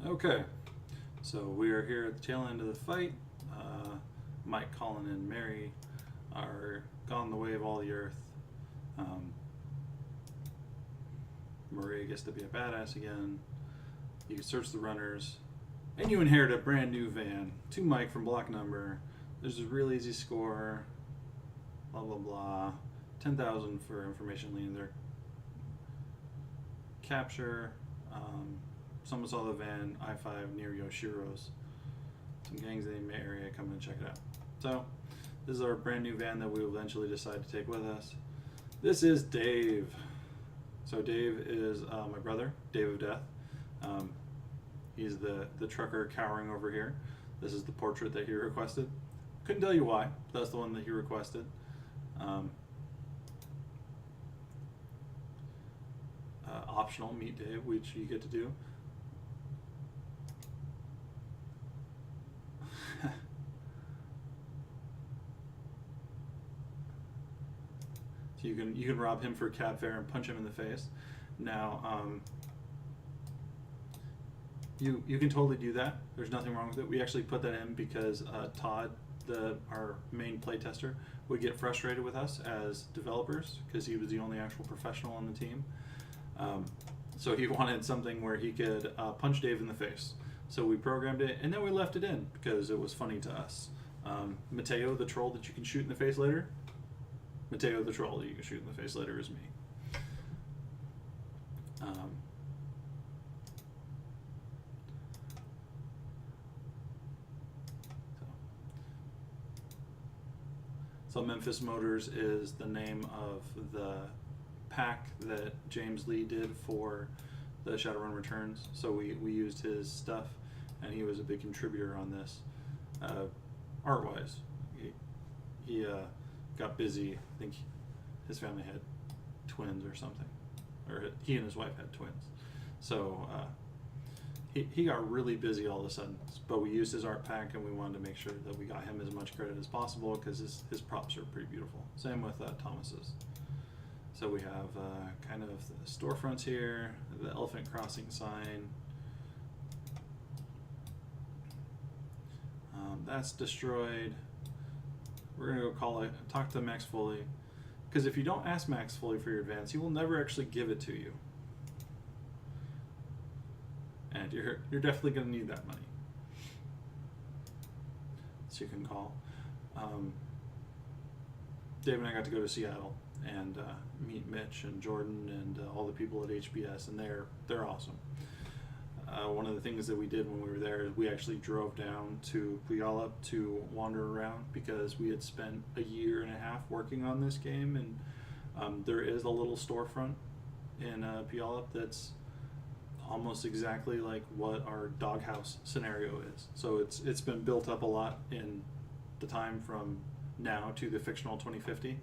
Okay, so we are here at the tail end of the fight. Mike, Colin, and Mary are gone the way of all the earth. Um, Maria gets to be a badass again. You can search the runners, and you inherit a brand new van. To Mike from block number. There's a real easy score. Blah blah blah. 10,000 for information leading their capture. Someone saw the van I-5 near Yoshiro's. Some gangs in the area come and check it out. So, this is our brand new van that we will eventually decide to take with us. This is Dave. So Dave is my brother, Dave of Death. He's the trucker cowering over here. This is the portrait that he requested. Couldn't tell you why. That's the one that he requested. Optional meet Dave, which you get to do. So you can rob him for cab fare and punch him in the face. Now, you can totally do that. There's nothing wrong with it. We actually put that in because Todd, our main playtester, would get frustrated with us as developers because he was the only actual professional on the team. So he wanted something where he could punch Dave in the face. So we programmed it, and then we left it in because it was funny to us. Mateo, the troll that you can shoot in the face later. Mateo, the troll that you can shoot in the face later is me. So Memphis Motors is the name of the pack that James Lee did for the Shadowrun Returns. So we used his stuff, and he was a big contributor on this. Art-wise, he got busy. I think his family had twins or something, or he and his wife had twins. So he got really busy all of a sudden. But we used his art pack, and we wanted to make sure that we got him as much credit as possible because his props are pretty beautiful. Same with Thomas's. So we have kind of the storefronts here, the elephant crossing sign. That's destroyed. We're gonna go talk to Max Foley, because if you don't ask Max Foley for your advance, he will never actually give it to you, and you're definitely gonna need that money. So you can call. Dave and I got to go to Seattle and meet Mitch and Jordan and all the people at HBS, and they're awesome. One of the things that we did when we were there is we actually drove down to Puyallup to wander around because we had spent a year and a half working on this game, and there is a little storefront in Puyallup that's almost exactly like what our doghouse scenario is. So it's been built up a lot in the time from now to the fictional 2050,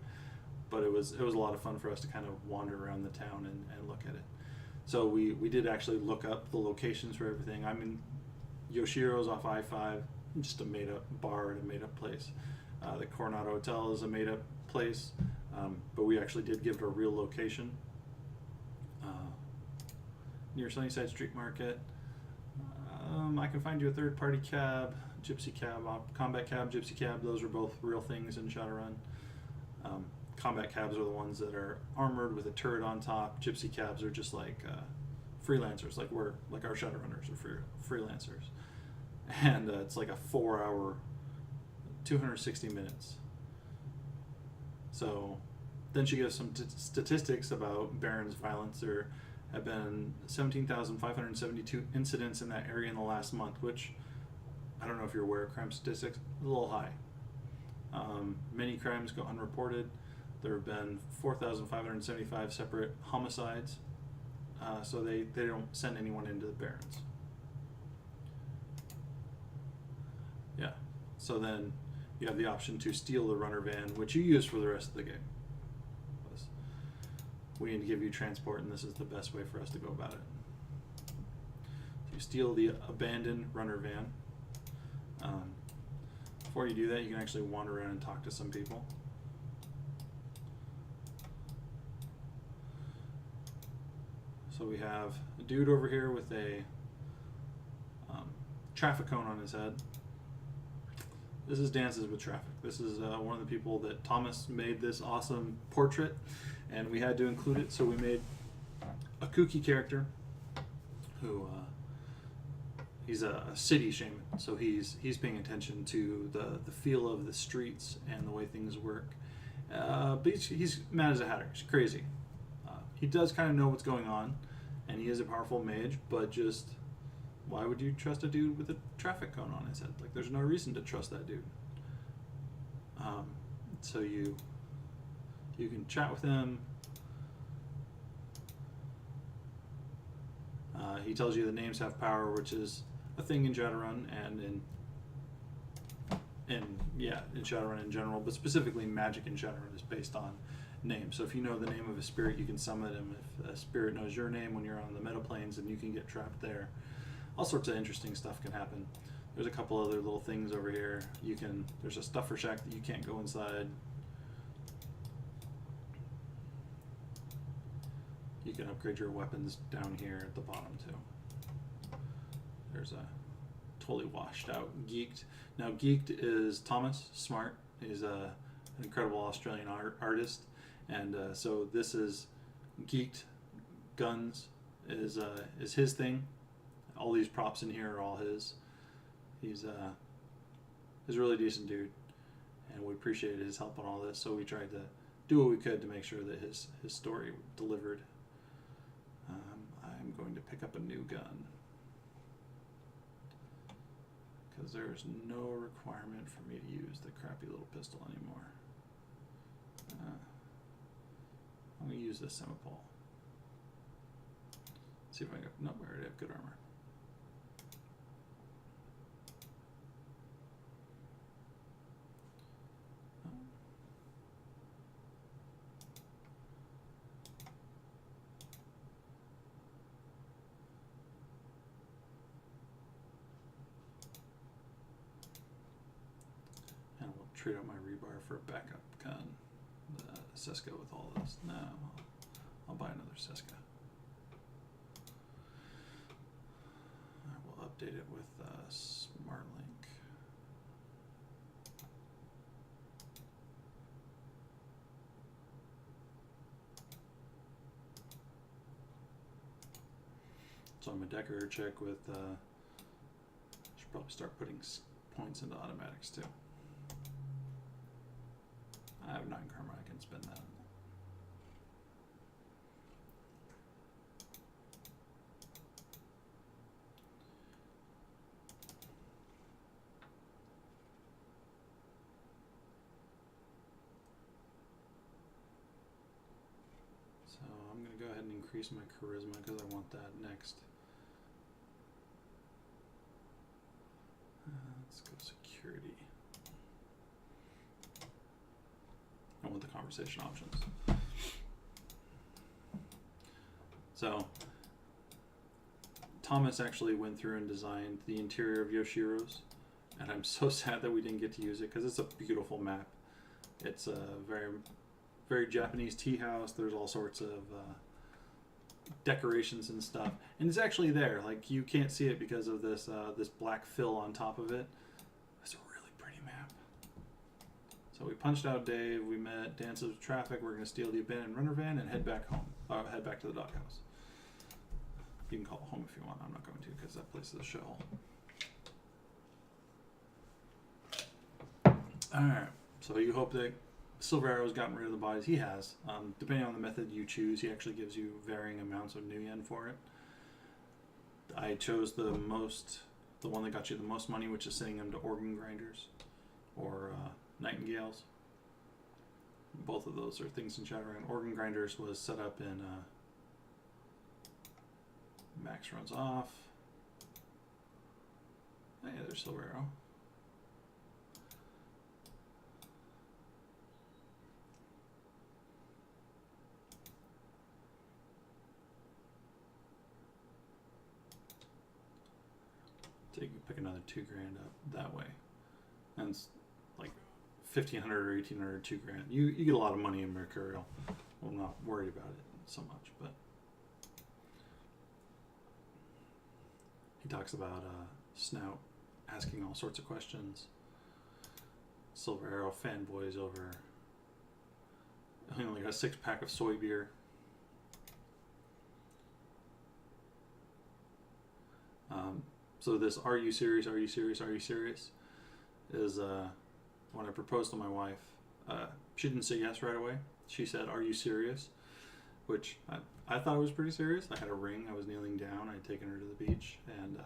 but it was a lot of fun for us to kind of wander around the town and look at it. So we did actually look up the locations for everything. I mean, Yoshiro's off I-5, just a made-up bar and a made-up place. The Coronado Hotel is a made-up place, but we actually did give it a real location near Sunnyside Street Market. I can find you a third-party cab, Gypsy Cab, Combat Cab, Gypsy Cab. Those are both real things in Shadowrun. Combat cabs are the ones that are armored with a turret on top. Gypsy cabs are just like freelancers, like our Shadowrunners are freelancers. And it's like a 4-hour, 260 minutes. So then she gives some statistics about Baron's violence. There have been 17,572 incidents in that area in the last month, which I don't know if you're aware of crime statistics, a little high. Many crimes go unreported. There have been 4,575 separate homicides, so they don't send anyone into the Barrens. Yeah, so then you have the option to steal the runner van, which you use for the rest of the game. We need to give you transport, and this is the best way for us to go about it. So you steal the abandoned runner van. Before you do that, you can actually wander around and talk to some people. So we have a dude over here with a traffic cone on his head. This is Dances with Traffic. This is one of the people that Thomas made this awesome portrait, and we had to include it, so we made a kooky character who he's a city shaman, so he's paying attention to the feel of the streets and the way things work. But he's mad as a hatter. He's crazy. He does kind of know what's going on, and he is a powerful mage, but just why would you trust a dude with a traffic cone on his head? Like, there's no reason to trust that dude. So you can chat with him. He tells you the names have power, which is a thing in Shadowrun and in Shadowrun in general, but specifically magic in Shadowrun is based on names. So if you know the name of a spirit, you can summon him. If a spirit knows your name when you're on the meta planes, and you can get trapped there. All sorts of interesting stuff can happen. There's a couple other little things over here. There's a stuffer shack that you can't go inside. You can upgrade your weapons down here at the bottom too. There's a totally washed out Geeked. Now Geeked is Thomas Smart. He's an incredible Australian artist, and so this is Geeked. Guns is his thing. All these props in here are all his. He's a really decent dude, and we appreciated his help on all this. So we tried to do what we could to make sure that his story delivered. I'm going to pick up a new gun because there's no requirement for me to use the crappy little pistol anymore. I'm going to use this Semipole. See if I can. Nope, I already have good armor. Trade out my rebar for a backup gun. The Seska with all this. No, I'll buy another Seska. I will update it with SmartLink. So I'm a decorator chick with. Should probably start putting points into automatics too. I have 9 karma, I can spend that. So I'm going to go ahead and increase my charisma because I want that next. Let's go security. I want the conversation options. So Thomas actually went through and designed the interior of Yoshiro's, and I'm so sad that we didn't get to use it because it's a beautiful map. It's a very, very Japanese tea house. There's all sorts of decorations and stuff, and it's actually there. Like, you can't see it because of this this black fill on top of it. It's a really pretty map. So we punched out Dave, we met Dances with Traffic, we're going to steal the abandoned runner van and head back home. Head back to the doghouse. You can call it home if you want, I'm not going to because that place is a shithole. Alright, so you hope that Silver Arrow's gotten rid of the bodies. He has. Depending on the method you choose, he actually gives you varying amounts of new yen for it. I chose the one that got you the most money, which is sending them to organ grinders or nightingales. Both of those are things in Shadowrun. Organ grinders was set up in Max runs off. Oh yeah, there's Silver Arrow. So you can pick another $2,000 up that way. And it's like 1,500 or 1,800, $2,000. You get a lot of money in Mercurial. Well, I'm not worried about it so much, but he talks about Snout asking all sorts of questions. Silver Arrow fanboys over, like a 6-pack of soy beer. So this "Are you serious? Are you serious? Are you serious?" is when I proposed to my wife. She didn't say yes right away. She said, "Are you serious?" Which I thought it was pretty serious. I had a ring. I was kneeling down. I had taken her to the beach, and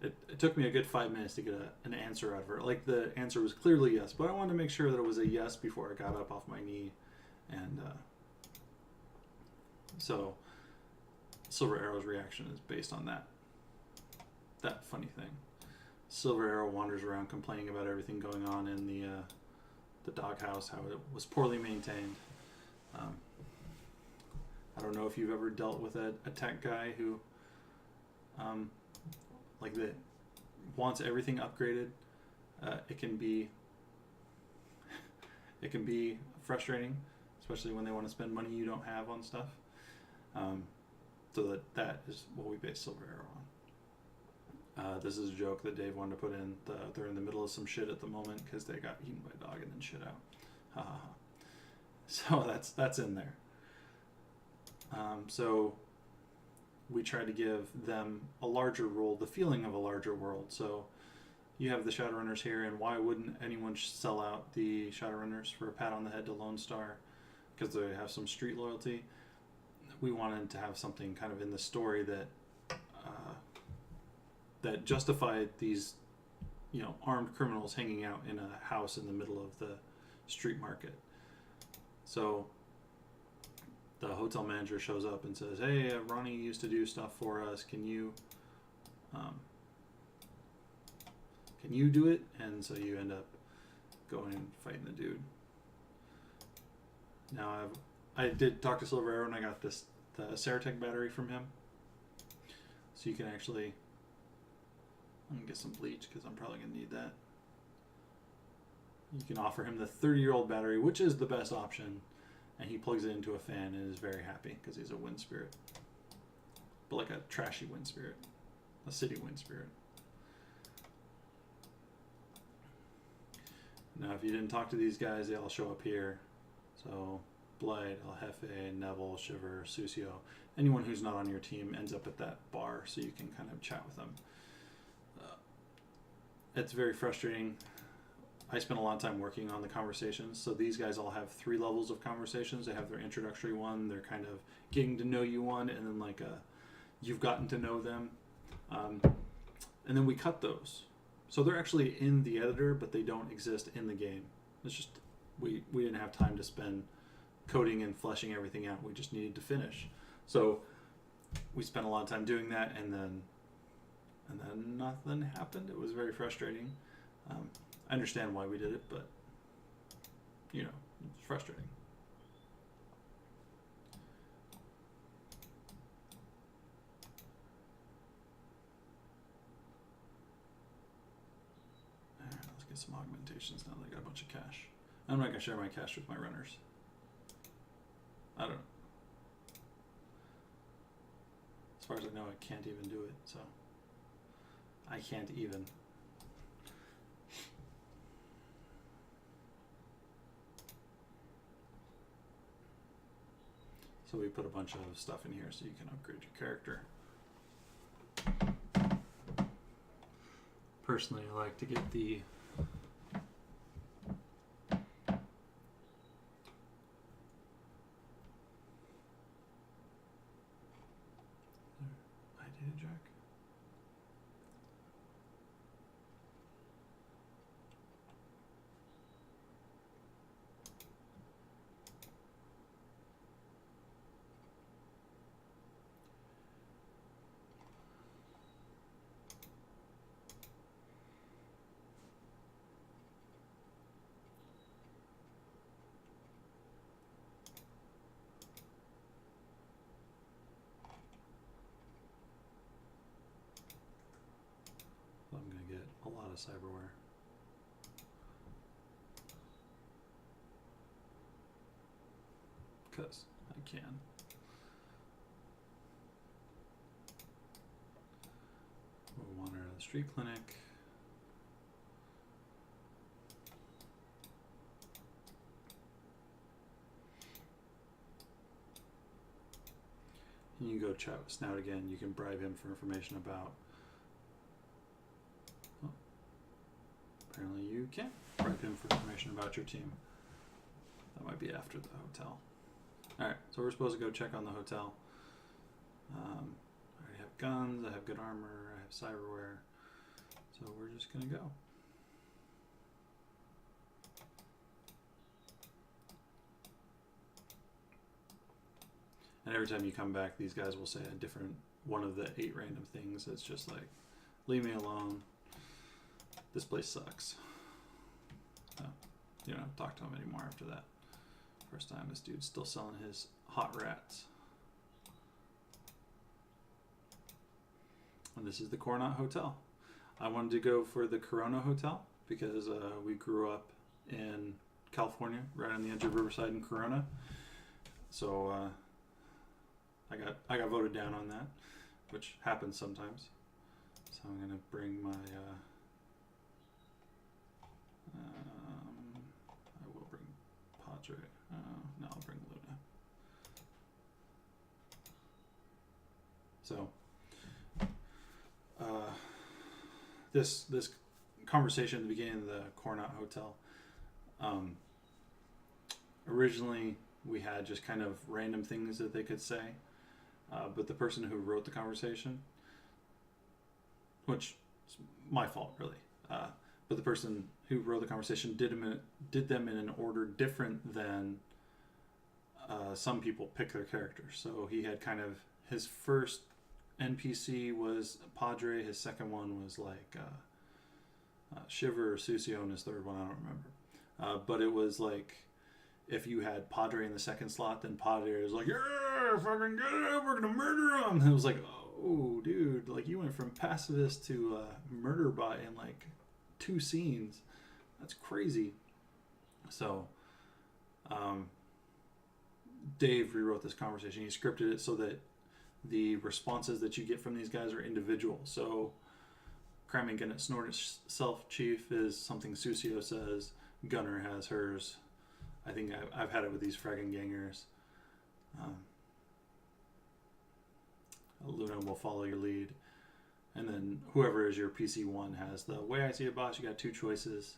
it took me a good 5 minutes to get an answer out of her. Like, the answer was clearly yes, but I wanted to make sure that it was a yes before I got up off my knee. And so Silver Arrow's reaction is based on that funny thing. Silver Arrow wanders around complaining about everything going on in the doghouse, how it was poorly maintained. I don't know if you've ever dealt with a tech guy who that wants everything upgraded. It can be frustrating, especially when they want to spend money you don't have on stuff. So that is what we base Silver Arrow on. This is a joke that Dave wanted to put in. They're in the middle of some shit at the moment because they got eaten by a dog and then shit out. Ha ha ha. So that's in there. So we try to give them a larger role, the feeling of a larger world. So you have the Shadowrunners here, and why wouldn't anyone sell out the Shadowrunners for a pat on the head to Lone Star? Because they have some street loyalty. We wanted to have something kind of in the story that justified these, armed criminals hanging out in a house in the middle of the street market. So the hotel manager shows up and says, "Hey, Ronnie used to do stuff for us. Can you do it?" And so you end up going and fighting the dude. Now I did talk to Silver Arrow, and I got the Ceratec battery from him. So you can actually, I'm gonna get some bleach because I'm probably gonna need that. You can offer him the 30-year-old battery, which is the best option, and he plugs it into a fan and is very happy because he's a wind spirit, but like a trashy wind spirit, a city wind spirit. Now, if you didn't talk to these guys, they all show up here. So Blight, El Jefe, Neville, Shiver, Susio, anyone who's not on your team ends up at that bar, so you can kind of chat with them. It's very frustrating. I spent a lot of time working on the conversations, so these guys all have 3 levels of conversations. They have their introductory one, their kind of getting to know you one, and then like you've gotten to know them. And then we cut those. So they're actually in the editor, but they don't exist in the game. It's just, we didn't have time to spend coding and fleshing everything out. We just needed to finish. So we spent a lot of time doing that, and then nothing happened. It was very frustrating. I understand why we did it, but it's frustrating. Alright, let's get some augmentations now that I got a bunch of cash. I'm not going to share my cash with my runners. I don't know. As far as I know, I can't even do it, so I can't even. So we put a bunch of stuff in here so you can upgrade your character. Personally, I like to get the Idea Jack. I'm going to get a lot of cyberware. Because I can. We'll wander to the street clinic. chat with Snout again, you can bribe him for information about. Oh, apparently you can't bribe him for information about your team. That might be after the hotel. Alright, so we're supposed to go check on the hotel. I already have guns, I have good armor, I have cyberware. So we're just gonna go. And every time you come back, these guys will say a different one of the 8 random things. It's just like, leave me alone. This place sucks. So, you don't talk to him anymore after that. First time, this dude's still selling his hot rats. And this is the Coronat Hotel. I wanted to go for the Corona Hotel because we grew up in California, right on the edge of Riverside and Corona. So I got voted down on that, which happens sometimes. So I'm gonna bring my I will bring Padre. No, I'll bring Luna. So this conversation at the beginning of the Coronat Hotel. Originally, we had just kind of random things that they could say, but the person who wrote the conversation, which is my fault really, but the person who wrote the conversation did them in an order different than some people pick their characters. So he had kind of his first NPC was Padre, his second one was like Shiver or Susio, and his third one I don't remember. But it was like, if you had Padre in the second slot, then Padre was like, yeah, fucking get it, we're gonna murder him. And it was like, oh, dude, like you went from pacifist to murder bot in like 2 scenes. That's crazy. So, Dave rewrote this conversation. He scripted it so that the responses that you get from these guys are individual. So, cramming Gun at Snort itself, Chief, is something Susio says. Gunner has hers. I think I've had it with these fragging gangers. Luna will follow your lead. And then whoever is your PC1 has the way I see it, boss. You got 2 choices.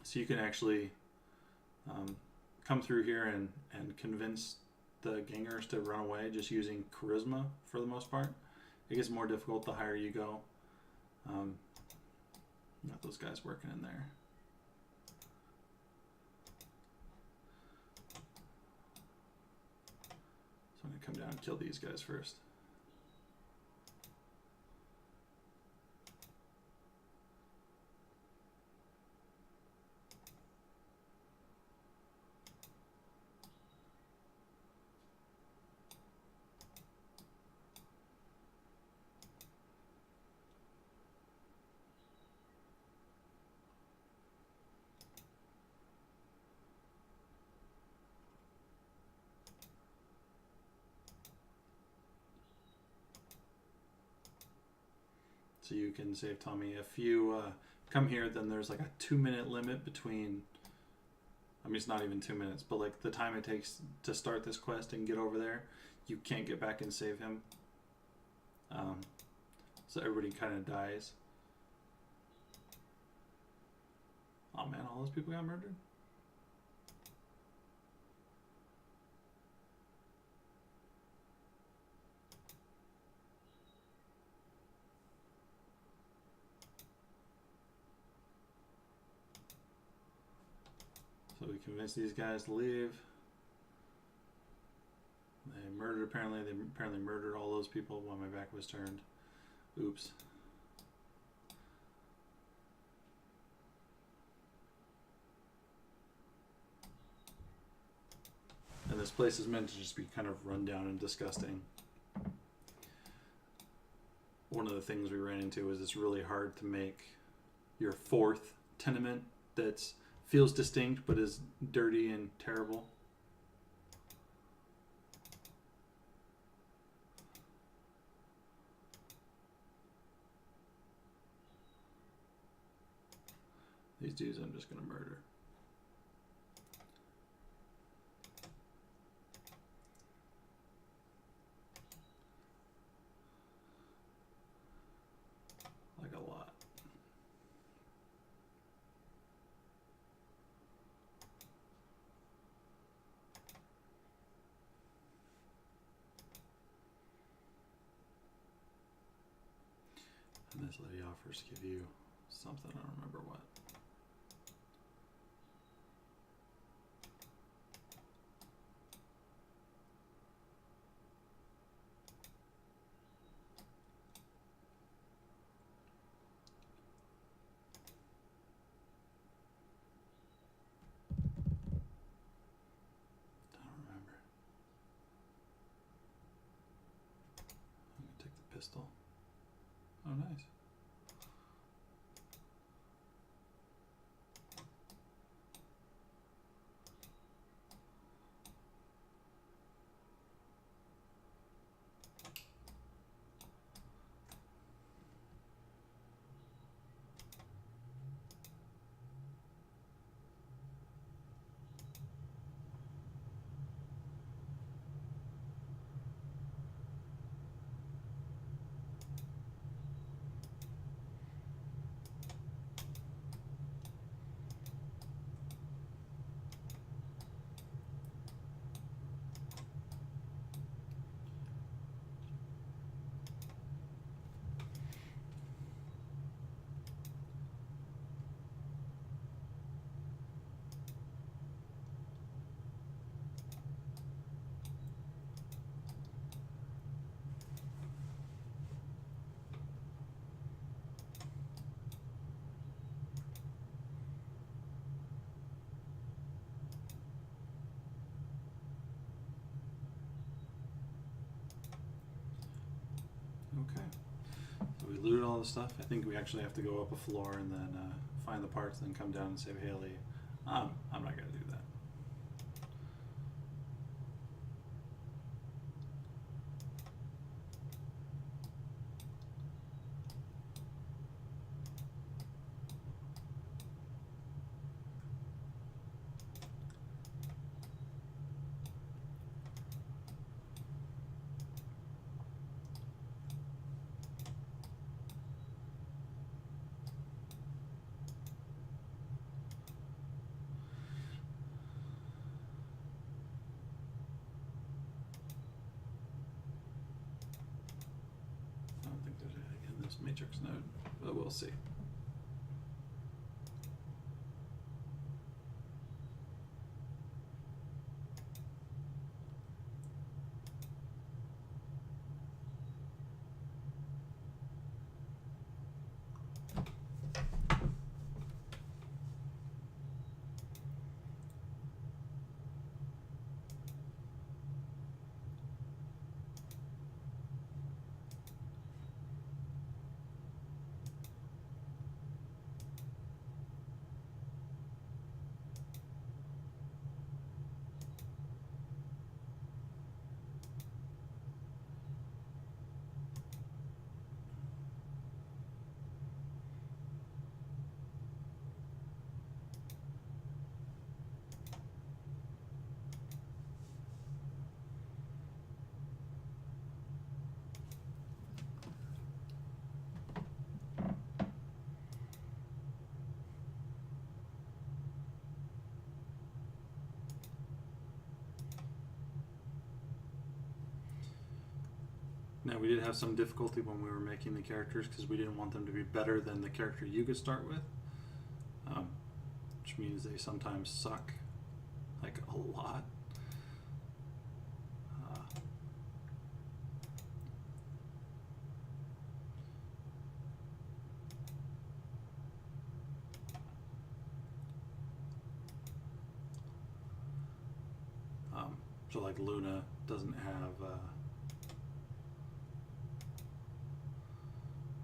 So you can actually come through here and convince the gangers to run away just using charisma for the most part. It gets more difficult the higher you go. Got those guys working in there. So I'm going to come down and kill these guys first. So you can save Tommy. If you come here, then there's like a 2-minute limit between, I mean, it's not even 2 minutes, but like the time it takes to start this quest and get over there, you can't get back and save him. So everybody kind of dies. Oh man, all those people got murdered? So we convinced these guys to leave. They apparently murdered all those people while my back was turned. Oops. And this place is meant to just be kind of run down and disgusting. One of the things we ran into is it's really hard to make your 4th tenement that's feels distinct but is dirty and terrible. These dudes I'm just going to murder. this lady offers to give you something. I don't remember what. Pistol. Oh, nice. Okay. So we looted all the stuff. I think we actually have to go up a floor and then find the parts, and then come down and save Haley. I'm not going to do that. I don't think there's anything in this matrix node, but we'll see. Now, we did have some difficulty when we were making the characters because we didn't want them to be better than the character you could start with, which means they sometimes suck, like a lot. So like Luna doesn't have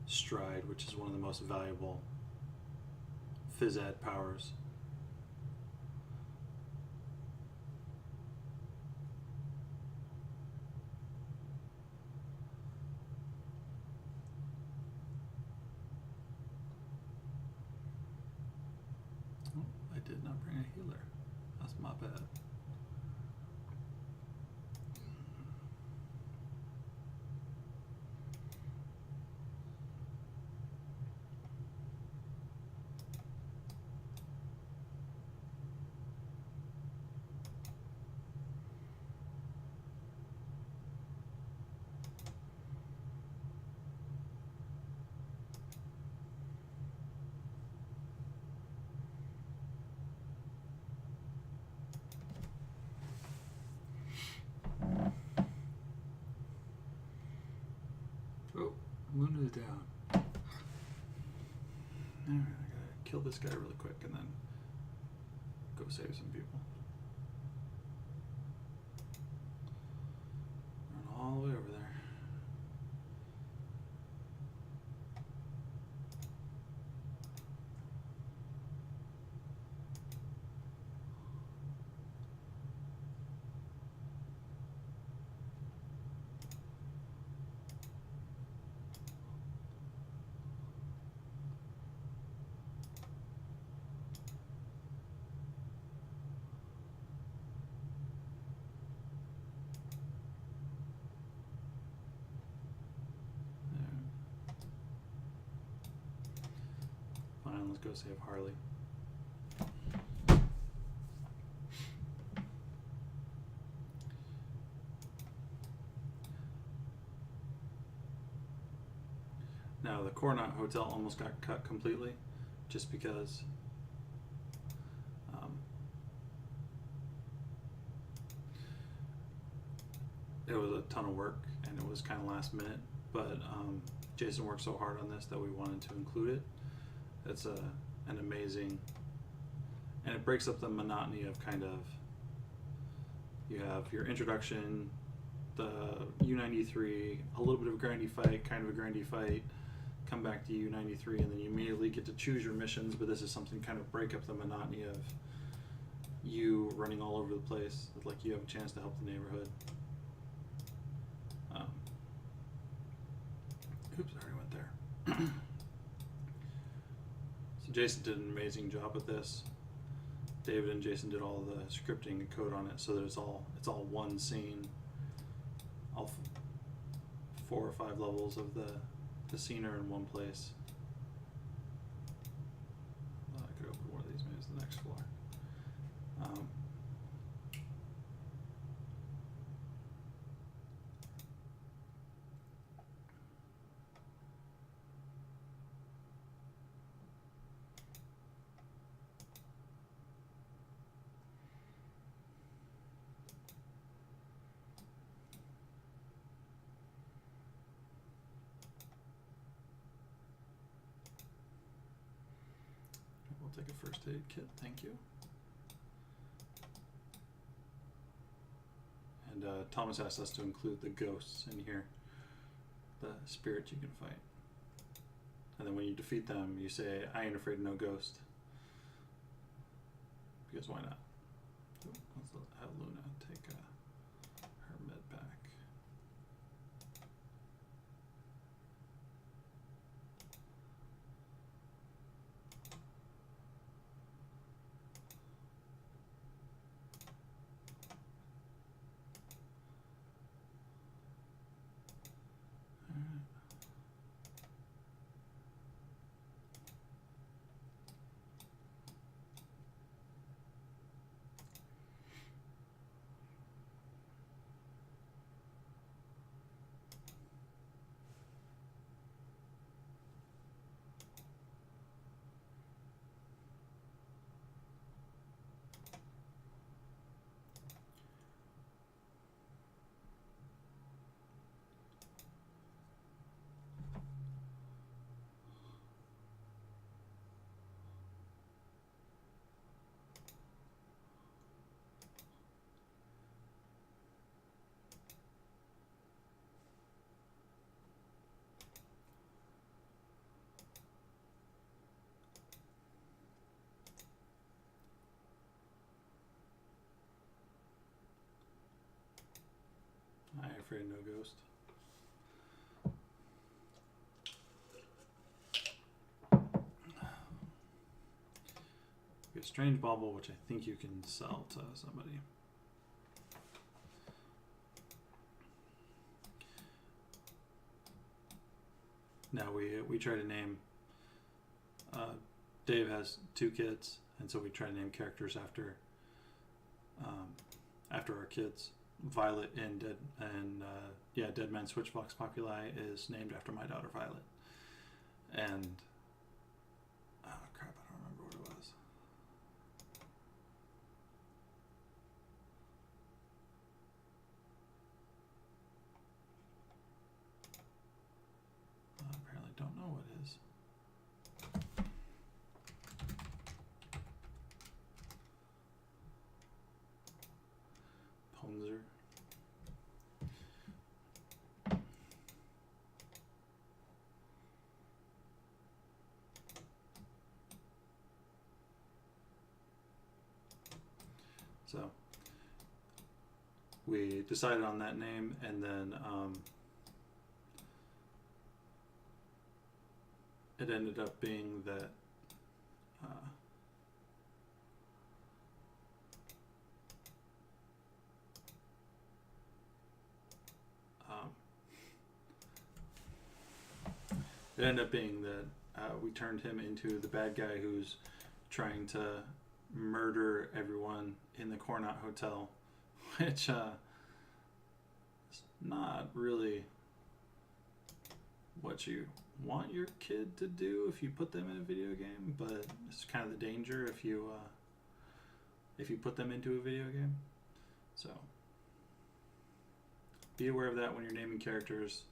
Stride, which is one of the most valuable phys ed powers. Oh, I did not bring a healer. That's my bad. Oh, Luna's down. Alright, I gotta kill this guy really quick and then go save some people. Run all the way over there. Fine, let's go save Harley. Now, the Coronat Hotel almost got cut completely just because it was a ton of work and it was kind of last minute, but Jason worked so hard on this that we wanted to include it. It's an amazing, and it breaks up the monotony of kind of, you have your introduction, the U93, a little bit of a grindy fight, kind of a grindy fight, come back to U93, and then you immediately get to choose your missions, but this is something kind of break up the monotony of you running all over the place. Like you have a chance to help the neighborhood. Oops, I already went there. So Jason did an amazing job with this. David and Jason did all the scripting and code on it, so that it's all one scene. All 4 or 5 levels of the scene are in one place. I could open one of these, maybe it's the next floor. We'll take a first aid kit, thank you. And Thomas asked us to include the ghosts in here, the spirits you can fight. And then when you defeat them, you say, "I ain't afraid of no ghost." Because why not? Ooh, let's have Luna take her med back. I ain't afraid of no ghost. Get a strange bauble, which I think you can sell to somebody. Now we try to name. Dave has 2 kids, and so we try to name characters after our kids. Violet in Dead Man Switchbox Populi is named after my daughter Violet. And oh crap, I don't remember what it was. it is. Ponzer. So we decided on that name, and then it ended up being that we turned him into the bad guy who's trying to murder everyone in the Coronat Hotel, which is not really what you want your kid to do if you put them in a video game, but it's kind of the danger if you put them into a video game. So be aware of that when you're naming characters.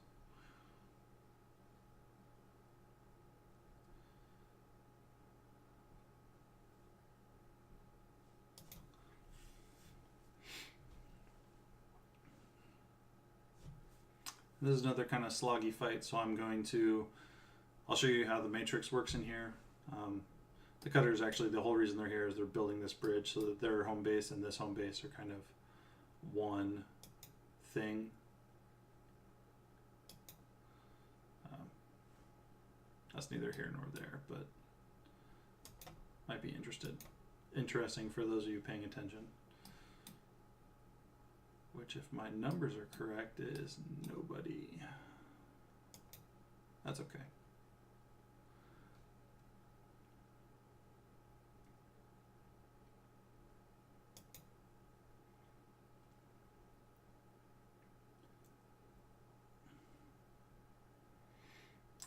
This is another kind of sloggy fight, so I'll show you how the matrix works in here. The cutters, actually, the whole reason they're here is they're building this bridge so that their home base and this home base are kind of one thing. That's neither here nor there, but might be interesting for those of you paying attention. Which, if my numbers are correct, is nobody. That's okay.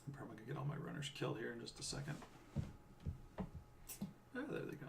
I'm probably going to get all my runners killed here in just a second. There they go.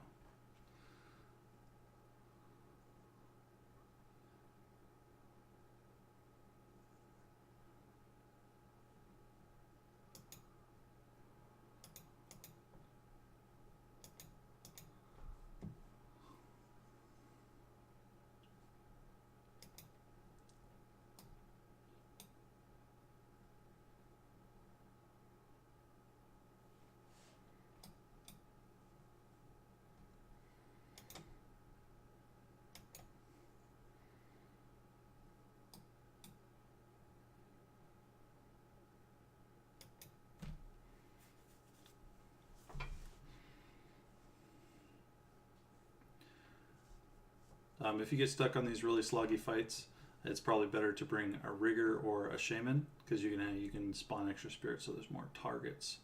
If you get stuck on these really sloggy fights, it's probably better to bring a rigger or a shaman, because you can spawn extra spirits, so there's more targets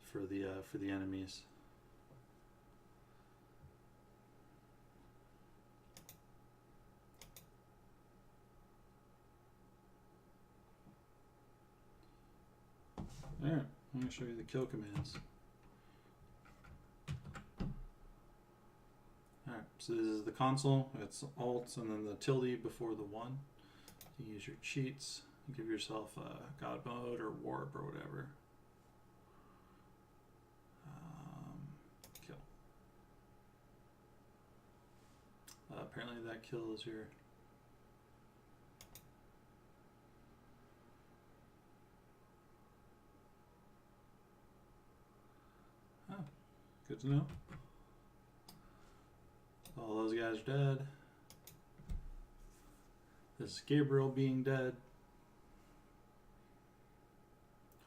for the enemies. All right, I'm going to show you the kill commands. Alright, so this is the console. It's Alt and then the tilde before the 1. You use your cheats. You give yourself God mode or warp or whatever. Kill. Apparently that kills your... Oh, good to know. All those guys are dead. This is Gabriel being dead.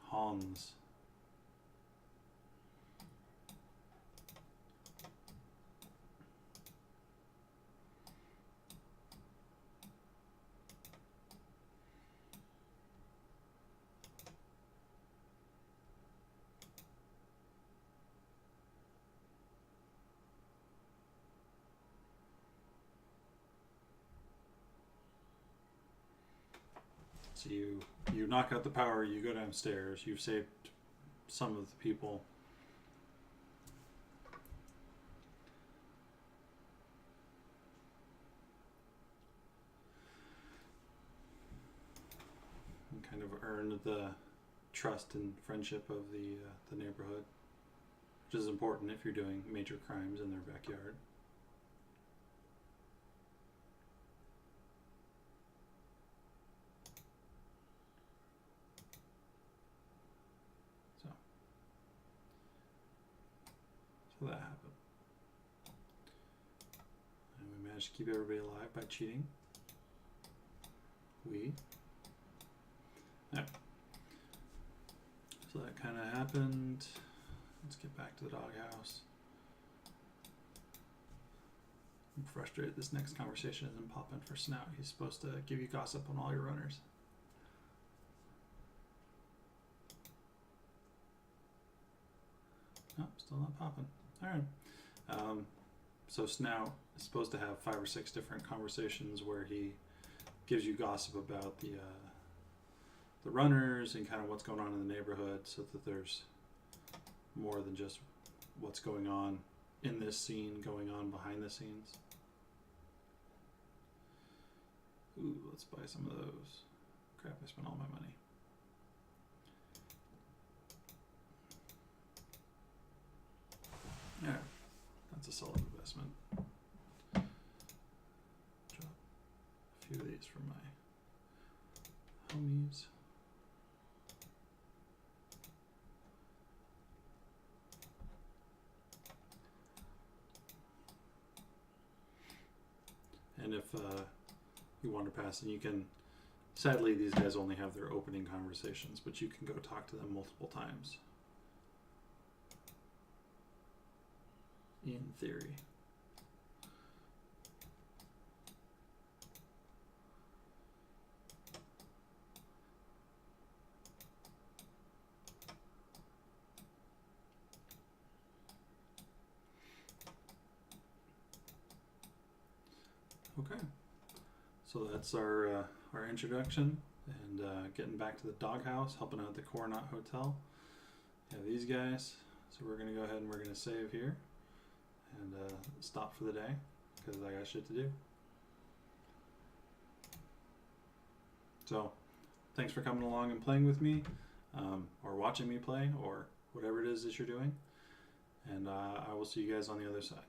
Hans. So you knock out the power, you go downstairs, you've saved some of the people. And kind of earned the trust and friendship of the neighborhood, which is important if you're doing major crimes in their backyard. So that happened. And we managed to keep everybody alive by cheating. Yeah. So that kind of happened. Let's get back to the doghouse. I'm frustrated this next conversation isn't popping for Snout. He's supposed to give you gossip on all your runners. Nope, still not popping. Alright. So Snout is supposed to have 5 or 6 different conversations where he gives you gossip about the runners and kind of what's going on in the neighborhood, so that there's more than just what's going on in this scene going on behind the scenes. Ooh, let's buy some of those. Crap, I spent all my money. Yeah, that's a solid investment. Drop a few of these for my homies. And if you wander past, and you can, sadly these guys only have their opening conversations, but you can go talk to them multiple times. In theory. Okay, so that's our introduction, and getting back to the doghouse, helping out the Coronat Hotel. Yeah, these guys. So we're gonna go ahead and we're gonna save here and stop for the day because I got shit to do. So thanks for coming along and playing with me, or watching me play, or whatever it is that you're doing, and I will see you guys on the other side.